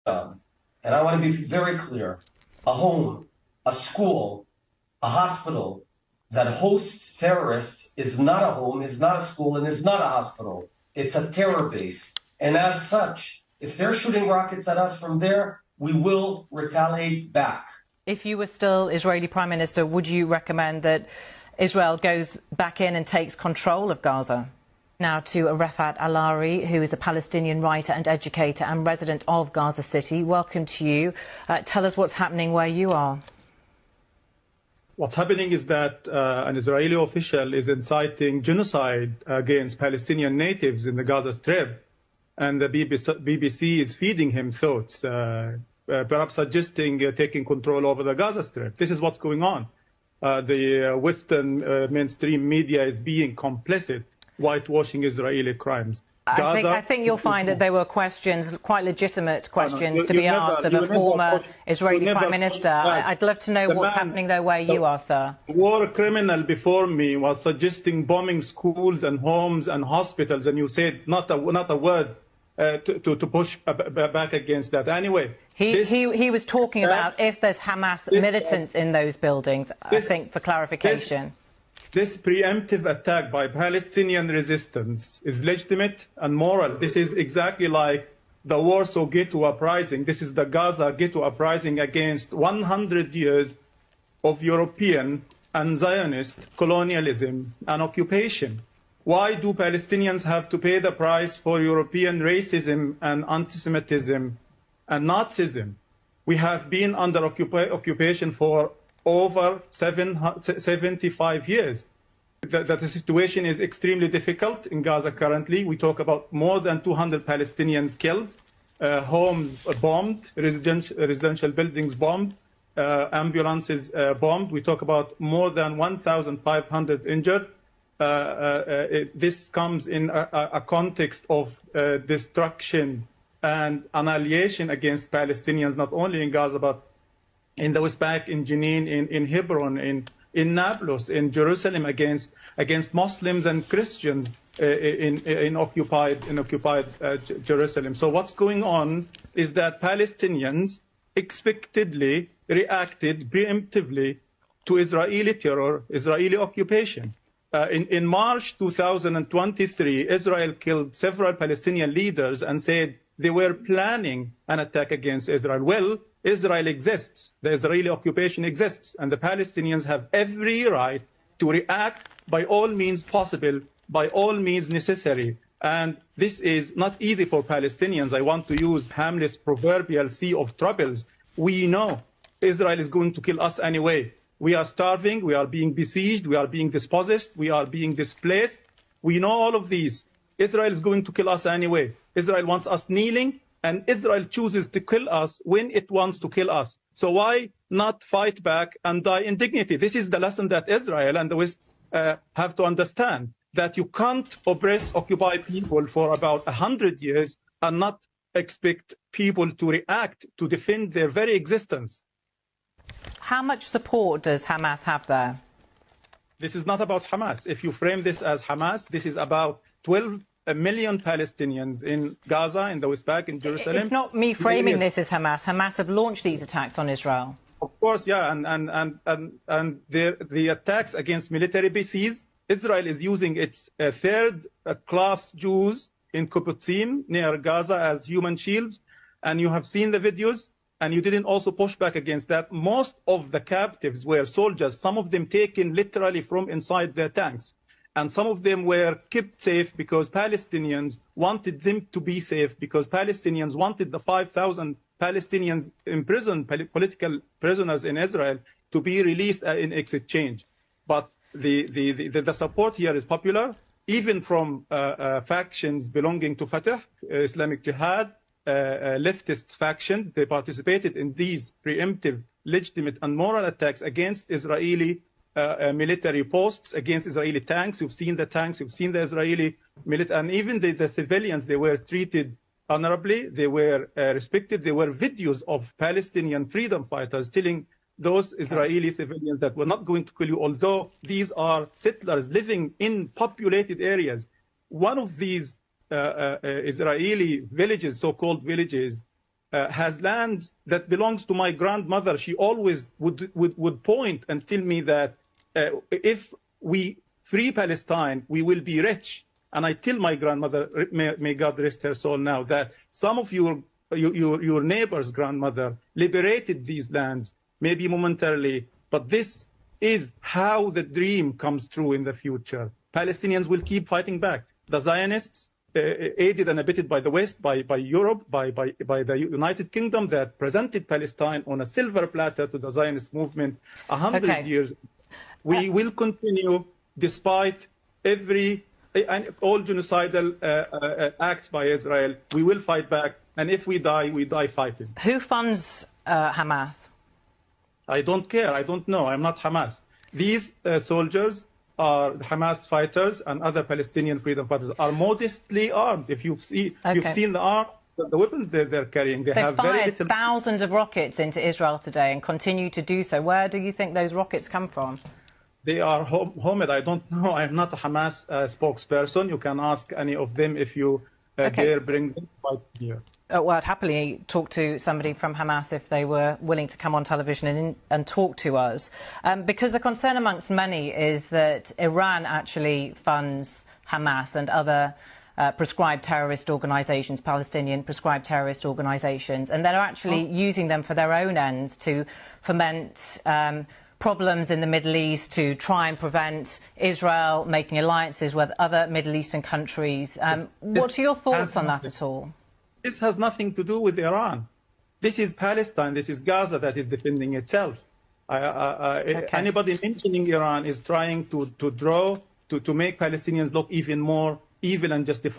and I want to be very clear, a home, a school, a hospital that hosts terrorists is not a home, is not a school, and is not a hospital. It's a terror base. And as such, if they're shooting rockets at us from there, we will retaliate back. If you were still Israeli Prime Minister, would you recommend that Israel goes back in and takes control of Gaza? Now to Refat Al-Arir, who is a Palestinian writer and educator and resident of Gaza City. Welcome to you. Tell us what's happening where you are. What's happening is that an Israeli official is inciting genocide against Palestinian natives in the Gaza Strip, and the BBC is feeding him thoughts, perhaps suggesting taking control over the Gaza Strip. This is what's going on. The Western mainstream media is being complicit, whitewashing Israeli crimes. I think you'll find that there were questions, quite legitimate questions, to be asked of a former Israeli Prime Minister. I'd love to know what's happening there where you are, sir. The war criminal before me was suggesting bombing schools and homes and hospitals, and you said not a word to push back against that. Anyway, he was talking about if there's Hamas militants in those buildings, I think, for clarification. This preemptive attack by Palestinian resistance is legitimate and moral. This is exactly like the Warsaw Ghetto Uprising. This is the Gaza Ghetto Uprising against 100 years of European and Zionist colonialism and occupation. Why do Palestinians have to pay the price for European racism and anti-Semitism and Nazism? We have been under occupation for over 75 years. The situation is extremely difficult in Gaza currently. We talk about more than 200 Palestinians killed, homes bombed, residential buildings bombed, ambulances bombed. We talk about more than 1,500 injured. This comes in a context of destruction and annihilation against Palestinians, not only in Gaza, but in the West Bank, in Jenin, in Hebron, in Nablus, in Jerusalem, against Muslims and Christians in occupied Jerusalem. So what's going on is that Palestinians expectedly reacted preemptively to Israeli terror, Israeli occupation. In March 2023, Israel killed several Palestinian leaders and said they were planning an attack against Israel. Well, Israel exists, the Israeli occupation exists, and the Palestinians have every right to react by all means possible, by all means necessary. And this is not easy for Palestinians. I want to use Hamlet's proverbial sea of troubles. We know Israel is going to kill us anyway. We are starving, we are being besieged, we are being dispossessed, we are being displaced. We know all of these. Israel is going to kill us anyway. Israel wants us kneeling, and Israel chooses to kill us when it wants to kill us. So why not fight back and die in dignity? This is the lesson that Israel and the West have to understand, that you can't oppress, occupy people for about 100 years and not expect people to react, to defend their very existence. How much support does Hamas have there? This is not about Hamas. If you frame this as Hamas, this is about 12 million Palestinians in Gaza, in the West Bank, in Jerusalem. It's not me framing this as Hamas. Hamas have launched these attacks on Israel. Of course, yeah, and the attacks against military bases. Israel is using its third-class Jews in Kibbutzim near Gaza as human shields, and you have seen the videos, and you didn't also push back against that. Most of the captives were soldiers, some of them taken literally from inside their tanks. And some of them were kept safe because Palestinians wanted them to be safe, because Palestinians wanted the 5,000 Palestinians imprisoned, political prisoners in Israel, to be released in exchange. But the support here is popular, even from factions belonging to Fatah, Islamic Jihad, leftist factions. They participated in these preemptive, legitimate and moral attacks against Israeli military posts, against Israeli tanks. You've seen the tanks, you've seen the Israeli military, and even the civilians, they were treated honorably, they were respected. There were videos of Palestinian freedom fighters telling those Israeli civilians that we're not going to kill you, although these are settlers living in populated areas. One of these Israeli villages, so-called villages, has land that belongs to my grandmother. She always would point and tell me that if we free Palestine, we will be rich. And I tell my grandmother, may God rest her soul now, that some of your neighbor's grandmother liberated these lands, maybe momentarily, but this is how the dream comes true in the future. Palestinians will keep fighting back. The Zionists, aided and abetted by the West, by Europe, by the United Kingdom, that presented Palestine on a silver platter to the Zionist movement 100 years. We will continue despite all genocidal acts by Israel. We will fight back, and if we die fighting. Who funds Hamas? I don't care. I don't know. I'm not Hamas. These soldiers are Hamas fighters, and other Palestinian freedom fighters are modestly armed. If you've seen the arm, the weapons they're carrying, they have fired very little. Thousands of rockets into Israel today and continue to do so. Where do you think those rockets come from? They are homemade. I don't know. I'm not a Hamas spokesperson. You can ask any of them if you dare bring them right here. Well, I'd happily talk to somebody from Hamas if they were willing to come on television and talk to us. Because the concern amongst many is that Iran actually funds Hamas and other prescribed terrorist organisations, Palestinian prescribed terrorist organisations, and they're actually using them for their own ends to foment problems in the Middle East, to try and prevent Israel making alliances with other Middle Eastern countries. What are your thoughts on that at all? This has nothing to do with Iran. This is Palestine. This is Gaza that is defending itself. Anybody mentioning Iran is trying to make Palestinians look even more evil and justified.